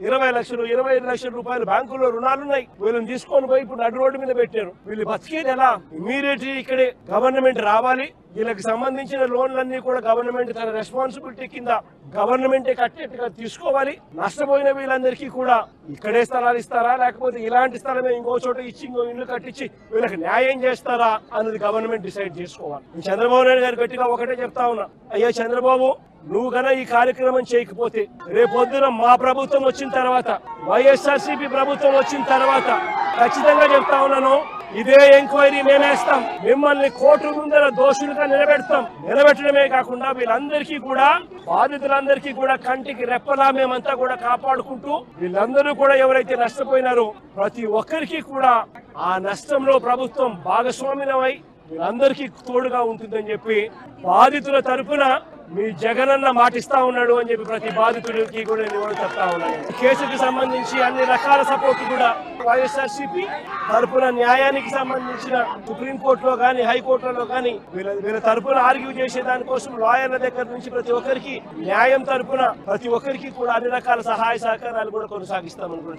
20 లక్షలు 25 లక్షల రూపాయలు బ్యాంకుల్లో రుణాలున్నాయి. వీళ్ళని తీసుకొని పోయి ఇప్పుడు నడు రోడ్డు మీద పెట్టారు. వీళ్ళు బతికేది ఎలా? ఇమ్మీడియట్లీ ఇక్కడే గవర్నమెంట్ రావాలి. వీళ్ళకి సంబంధించిన లోన్లన్నీ కూడా గవర్నమెంట్ తన రెస్పాన్సిబిలిటీ కింద గవర్నమెంటే కట్టేట్టుగా తీసుకోవాలి. నష్టపోయిన వీళ్ళందరికీ కూడా ఇక్కడే స్థలాలు ఇస్తారా, లేకపోతే ఇలాంటి స్థలమే ఇంకో చోట ఇచ్చి ఇంకో ఇల్లు కట్టించి వీళ్ళకి న్యాయం చేస్తారా అన్నది గవర్నమెంట్ డిసైడ్ చేసుకోవాలి. చంద్రబాబు నాయుడు గారు గట్టిగా ఒకటే చెప్తా ఉన్నా, అయ్యా చంద్రబాబు, నువ్వు గన ఈ కార్యక్రమం చేయకపోతే రేపొద్దున మా ప్రభుత్వం వచ్చిన తర్వాత, వైఎస్ఆర్సీపీ ప్రభుత్వం వచ్చిన తర్వాత ఖచ్చితంగా చెప్తా ఉన్నాను, ఇదే ఎంక్వైరీ మేమేస్తాం. మిమ్మల్ని కోర్టు ముందర దోషులుగా నిలబెట్టడమే కాకుండా వీళ్ళందరికీ కూడా, బాధితులందరికీ కూడా కంటికి రెప్పలా మేమంతా కూడా కాపాడుకుంటూ, వీళ్ళందరూ కూడా ఎవరైతే నష్టపోయినారో ప్రతి ఒక్కరికి కూడా ఆ నష్టంలో ప్రభుత్వం భాగస్వామ్యమై వీళ్ళందరికీ తోడుగా ఉంటుందని చెప్పి బాధితుల తరఫున మీ జగనన్న మాటిస్తా ఉన్నాడు అని చెప్పి ప్రతి బాధితుడికి కూడా నేను చెప్తా ఉన్నాను. కేసుకి సంబంధించి అన్ని రకాల సపోర్ట్ కూడా వైఎస్ఆర్సీపీ తరఫున న్యాయానికి సంబంధించిన సుప్రీంకోర్టులో కానీ హైకోర్టులలో కానీ వీళ్ళ తరఫున ఆర్గ్యూ చేసే దానికోసం లాయర్ల దగ్గర నుంచి ప్రతి ఒక్కరికి న్యాయం తరఫున ప్రతి ఒక్కరికి కూడా అన్ని రకాల సహాయ సహకారాలు కూడా కొనసాగిస్తామనుకుంటున్నాను.